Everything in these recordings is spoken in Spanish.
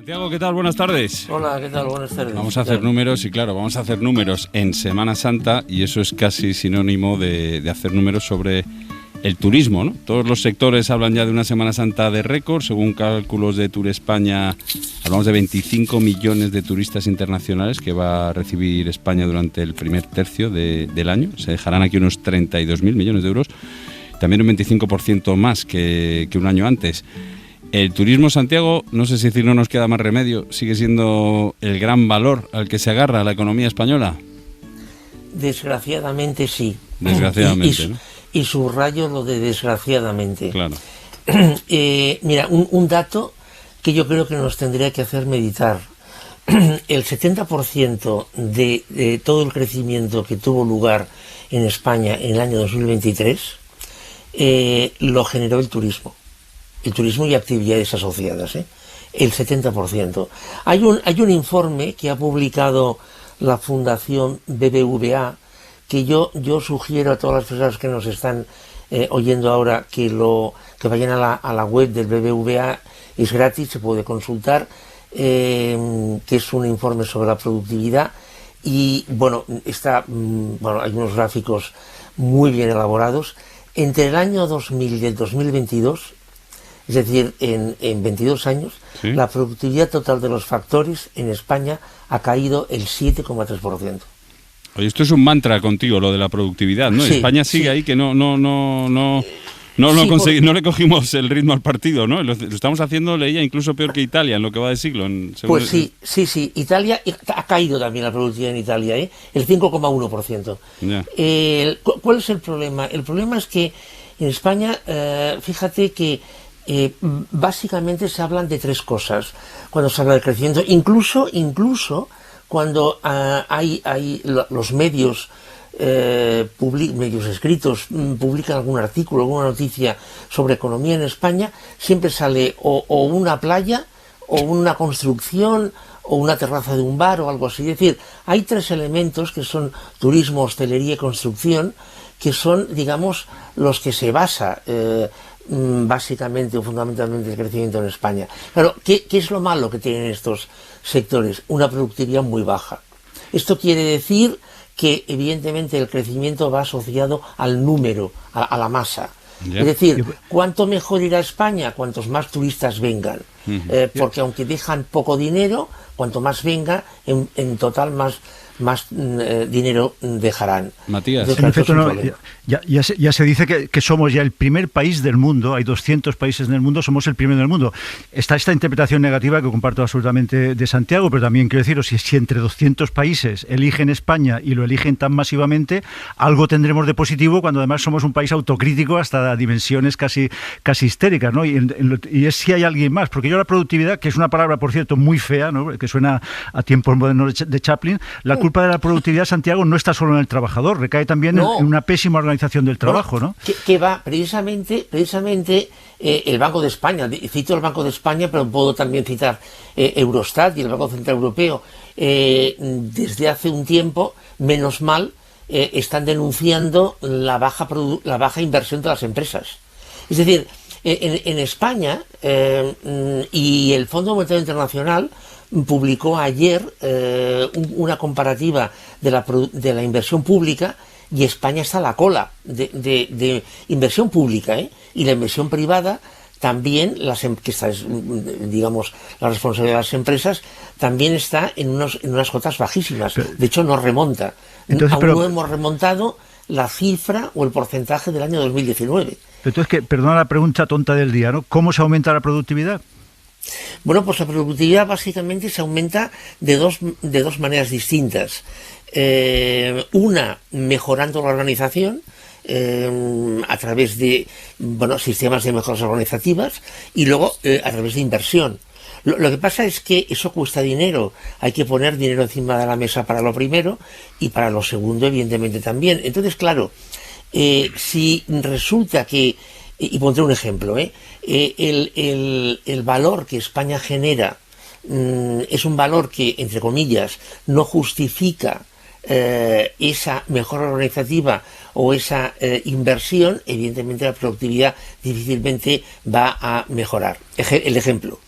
Santiago, ¿qué tal? Buenas tardes. Hola, ¿qué tal? Buenas tardes. Vamos a hacer números y claro, vamos a hacer números en Semana Santa y eso es casi sinónimo de hacer números sobre el turismo, ¿no? Todos los sectores hablan ya de una Semana Santa de récord. Según cálculos de Tour España, hablamos de 25 millones de turistas internacionales que va a recibir España durante el primer tercio del año. Se dejarán aquí unos 32.000 millones de euros, también un 25% más que un año antes. El turismo, Santiago, no sé si decir, no nos queda más remedio, sigue siendo el gran valor al que se agarra la economía española. Desgraciadamente sí. Desgraciadamente, ¿no? Y subrayo lo de desgraciadamente. Claro. Mira, un dato que yo creo que nos tendría que hacer meditar. El 70% de todo el crecimiento que tuvo lugar en España en el año 2023 lo generó el turismo. El turismo y actividades asociadas, el 70%. Hay un informe que ha publicado la Fundación BBVA que yo sugiero a todas las personas que nos están oyendo ahora que vayan a la web del BBVA. Es gratis, se puede consultar, que es un informe sobre la productividad y bueno, hay unos gráficos muy bien elaborados. Entre el año 2000 y el 2022, es decir, en 22 años, ¿sí?, la productividad total de los factores en España ha caído el 7,3%. Oye, esto es un mantra contigo, lo de la productividad, ¿no? Sí, España sigue ahí que no le cogimos el ritmo al partido, ¿no? Lo estamos haciendo, leía, incluso peor que Italia en lo que va de siglo. Pues sí. Italia ha caído también la productividad en Italia, el 5,1%. Yeah. ¿Cuál es el problema? El problema es que en España, fíjate que básicamente se hablan de tres cosas cuando se habla de crecimiento, incluso cuando hay los medios medios escritos publican algún artículo, alguna noticia sobre economía en España, siempre sale o una playa o una construcción o una terraza de un bar o algo así. Es decir, hay tres elementos que son turismo, hostelería y construcción, que son, digamos, los que se basa básicamente o fundamentalmente el crecimiento en España. Claro, ¿qué es lo malo que tienen estos sectores? Una productividad muy baja. Esto quiere decir que evidentemente el crecimiento va asociado al número, a la masa. Yeah. Es decir, cuánto mejor irá a España, cuantos más turistas vengan. Porque aunque dejan poco dinero, cuanto más venga, en total más dinero dejarán. Matías, en efecto, ya se dice que somos ya el primer país del mundo. Hay 200 países en el mundo, somos el primero del mundo. Está esta interpretación negativa que comparto absolutamente de Santiago, pero también quiero deciros, si entre 200 países eligen España y lo eligen tan masivamente, algo tendremos de positivo cuando además somos un país autocrítico hasta dimensiones casi histéricas, ¿no? Y es si hay alguien más, porque yo la productividad, que es una palabra, por cierto, muy fea, ¿no?, que suena a tiempos modernos de Chaplin, la culpa de la productividad, Santiago, no está solo en el trabajador, recae también en una pésima organización del trabajo, ¿no? Que va precisamente el Banco de España, cito el Banco de España, pero puedo también citar Eurostat y el Banco Central Europeo, desde hace un tiempo, menos mal, están denunciando la baja inversión de las empresas. Es decir, en España, y el Fondo Monetario Internacional publicó ayer una comparativa de la inversión pública, y España está a la cola de inversión pública, y la inversión privada también, que esta es, digamos, la responsabilidad de las empresas, también está en unas cotas bajísimas. De hecho, no remonta. Aún no hemos remontado la cifra o el porcentaje del año 2019. Entonces, perdona la pregunta tonta del día, ¿no? ¿Cómo se aumenta la productividad? Bueno, pues la productividad básicamente se aumenta de dos maneras distintas. Una, mejorando la organización a través de sistemas de mejoras organizativas, y luego a través de inversión. Lo que pasa es que eso cuesta dinero. Hay que poner dinero encima de la mesa para lo primero y para lo segundo, evidentemente, también. Entonces, claro, si resulta que, y pondré un ejemplo, el valor que España genera es un valor que, entre comillas, no justifica esa mejora organizativa o esa inversión, evidentemente la productividad difícilmente va a mejorar. El ejemplo.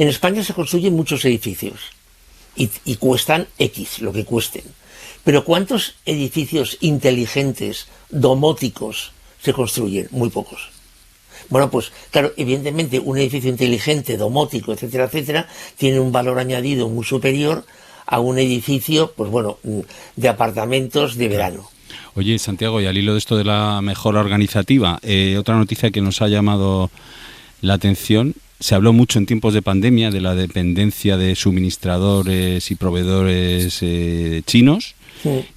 En España se construyen muchos edificios y cuestan X, lo que cuesten. Pero ¿cuántos edificios inteligentes, domóticos, se construyen? Muy pocos. Bueno, pues claro, evidentemente un edificio inteligente, domótico, etcétera, etcétera, tiene un valor añadido muy superior a un edificio, pues bueno, de apartamentos de verano. Oye, Santiago, y al hilo de esto de la mejora organizativa, otra noticia que nos ha llamado la atención, se habló mucho en tiempos de pandemia de la dependencia de suministradores y proveedores chinos,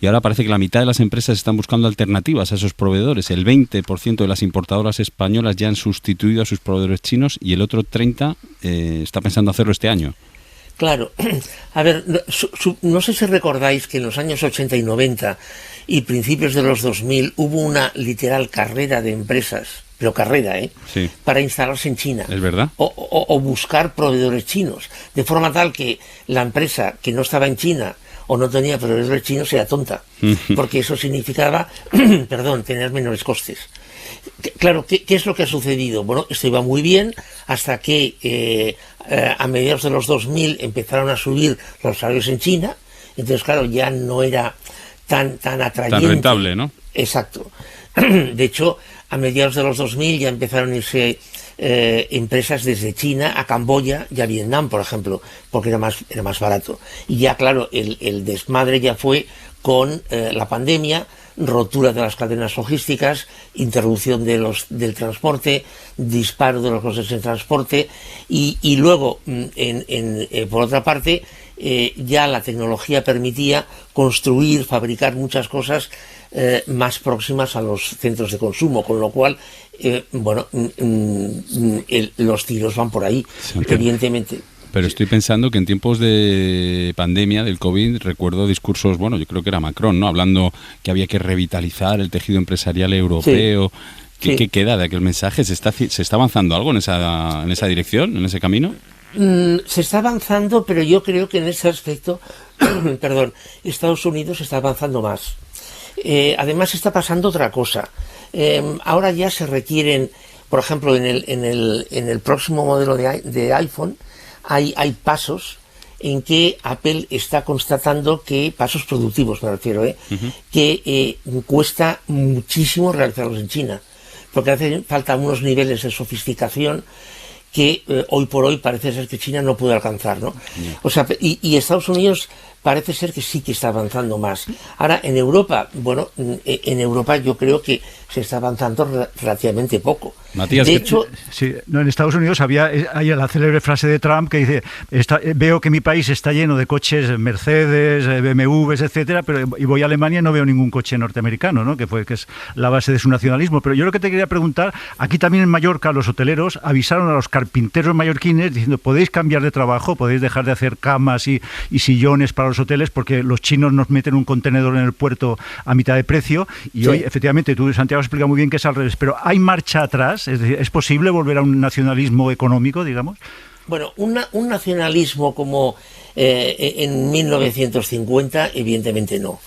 y ahora parece que la mitad de las empresas están buscando alternativas a esos proveedores. El 20% de las importadoras españolas ya han sustituido a sus proveedores chinos y el otro 30% está pensando hacerlo este año. Claro, a ver, no sé si recordáis que en los años 80 y 90 y principios de los 2000 hubo una literal carrera de empresas, pero carrera, sí, para instalarse en China. ¿Es verdad? O buscar proveedores chinos, de forma tal que la empresa que no estaba en China o no tenía proveedores chinos era tonta, porque eso significaba, tener menores costes. Claro, ¿qué es lo que ha sucedido? Bueno, esto iba muy bien hasta que a mediados de los 2000 empezaron a subir los salarios en China, entonces claro, ya no era tan atrayente. Tan rentable, ¿no? Exacto. De hecho, a mediados de los 2000 ya empezaron a irse empresas desde China a Camboya y a Vietnam, por ejemplo, porque era más barato. Y ya, claro, el desmadre ya fue con la pandemia, rotura de las cadenas logísticas, interrupción del transporte, disparo de los costes en transporte y luego, por otra parte, ya la tecnología permitía construir, fabricar muchas cosas más próximas a los centros de consumo, con lo cual, los tiros van por ahí, evidentemente. Pero estoy pensando que en tiempos de pandemia, del COVID, recuerdo discursos, yo creo que era Macron, ¿no? Hablando que había que revitalizar el tejido empresarial europeo. Sí. ¿Qué queda de aquel mensaje? ¿Se está avanzando algo en esa dirección, en ese camino? Se está avanzando, pero yo creo que en ese aspecto, Estados Unidos está avanzando más. Además está pasando otra cosa. Ahora ya se requieren, por ejemplo, en el próximo modelo de iPhone, hay pasos en que Apple está constatando que, pasos productivos me refiero, que cuesta muchísimo realizarlos en China, porque hace falta unos niveles de sofisticación que hoy por hoy parece ser que China no puede alcanzar, ¿no? Yeah. O sea, y Estados Unidos parece ser que sí que está avanzando más. Ahora, en Europa, en Europa yo creo que se está avanzando relativamente poco. Matías, de hecho, en Estados Unidos hay la célebre frase de Trump que dice: veo que mi país está lleno de coches Mercedes, BMWs, etcétera, y voy a Alemania y no veo ningún coche norteamericano, ¿no? Que es la base de su nacionalismo. Pero yo lo que te quería preguntar, aquí también en Mallorca los hoteleros avisaron a los carpinteros mallorquines diciendo: podéis cambiar de trabajo, podéis dejar de hacer camas y sillones para los hoteles porque los chinos nos meten un contenedor en el puerto a mitad de precio. Y hoy, efectivamente, tú, Santiago, explica muy bien que es al revés, pero ¿hay marcha atrás? Es decir, ¿es posible volver a un nacionalismo económico, digamos? Bueno, un nacionalismo como en 1950, evidentemente no.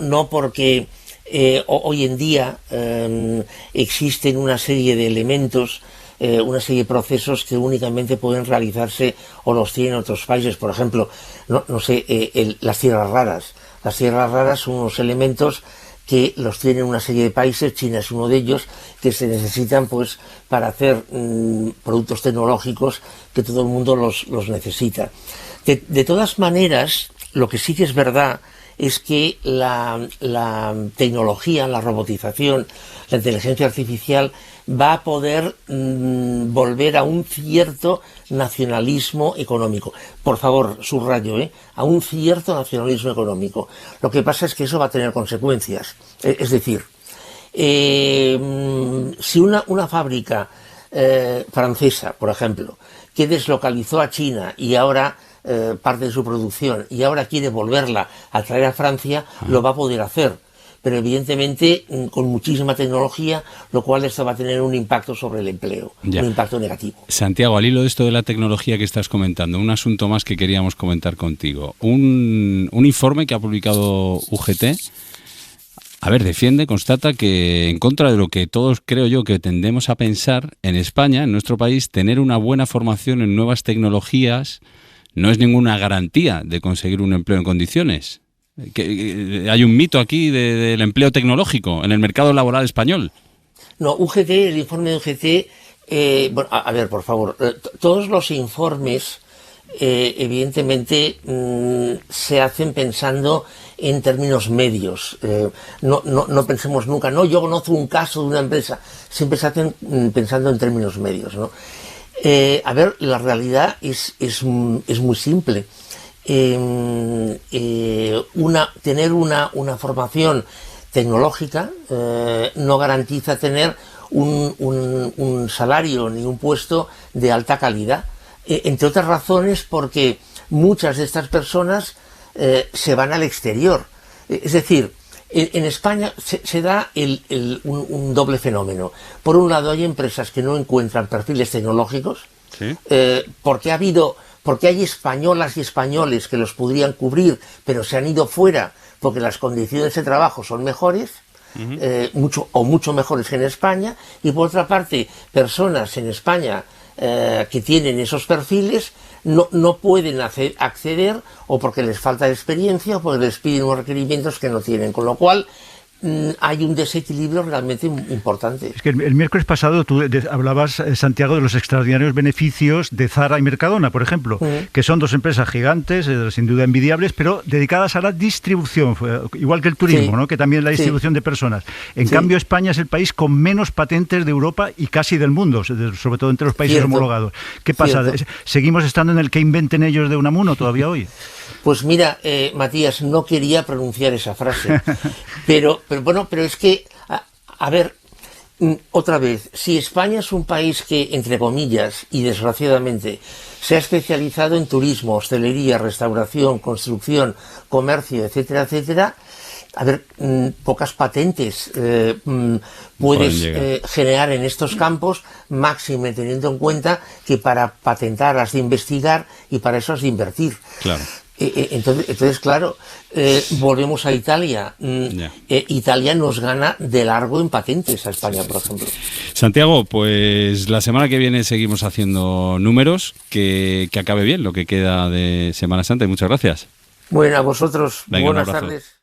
No porque hoy en día existen una serie de elementos, una serie de procesos que únicamente pueden realizarse o los tienen otros países. Por ejemplo, las tierras raras. Las tierras raras son unos elementos que los tienen una serie de países, China es uno de ellos, que se necesitan pues para hacer productos tecnológicos que todo el mundo los necesita. De todas maneras, lo que sí que es verdad es que la tecnología, la robotización, la inteligencia artificial va a poder volver a un cierto nacionalismo económico. Por favor, subrayo, a un cierto nacionalismo económico. Lo que pasa es que eso va a tener consecuencias. Es decir, si una fábrica francesa, por ejemplo, que deslocalizó a China y ahora parte de su producción y ahora quiere volverla a traer a Francia, lo va a poder hacer, pero evidentemente con muchísima tecnología, lo cual esto va a tener un impacto sobre el empleo, un impacto negativo. Santiago, al hilo de esto de la tecnología que estás comentando, un asunto más que queríamos comentar contigo. Un informe que ha publicado UGT A ver, constata que en contra de lo que todos creo yo que tendemos a pensar, en España, en nuestro país, tener una buena formación en nuevas tecnologías no es ninguna garantía de conseguir un empleo en condiciones. Hay un mito aquí del empleo tecnológico en el mercado laboral español. No, UGT, el informe de UGT, bueno, a ver, por favor, todos los informes evidentemente se hacen pensando en términos medios. No pensemos nunca, no, yo conozco un caso de una empresa, siempre se hacen pensando en términos medios, ¿no? A ver, la realidad es muy simple. Tener una formación tecnológica no garantiza tener un salario ni un puesto de alta calidad. Entre otras razones porque muchas de estas personas se van al exterior. Es decir, en España se da un doble fenómeno. Por un lado hay empresas que no encuentran perfiles tecnológicos, ¿sí? Porque hay españolas y españoles que los podrían cubrir, pero se han ido fuera porque las condiciones de trabajo son mejores, mucho mejores que en España, y por otra parte, personas en España que tienen esos perfiles no pueden acceder, o porque les falta experiencia o porque les piden unos requerimientos que no tienen, con lo cual hay un desequilibrio realmente importante. Es que el miércoles pasado tú hablabas, Santiago, de los extraordinarios beneficios de Zara y Mercadona, por ejemplo, que son dos empresas gigantes, sin duda envidiables, pero dedicadas a la distribución, igual que el turismo, ¿no? Que también la distribución de personas. En cambio, España es el país con menos patentes de Europa y casi del mundo, sobre todo entre los países homologados. ¿Qué pasa? ¿Seguimos estando en el que inventen ellos de Unamuno todavía hoy? Pues mira, Matías, no quería pronunciar esa frase, pero es que, a ver, otra vez, si España es un país que, entre comillas, y desgraciadamente, se ha especializado en turismo, hostelería, restauración, construcción, comercio, etcétera, etcétera, a ver, pocas patentes puedes generar en estos campos, máxime teniendo en cuenta que para patentar has de investigar y para eso has de invertir. Claro. Entonces, claro, volvemos a Italia. Italia nos gana de largo en patentes a España, por ejemplo. Santiago, pues la semana que viene seguimos haciendo números, que acabe bien lo que queda de Semana Santa y muchas gracias. Bueno, a vosotros, venga, buenas tardes.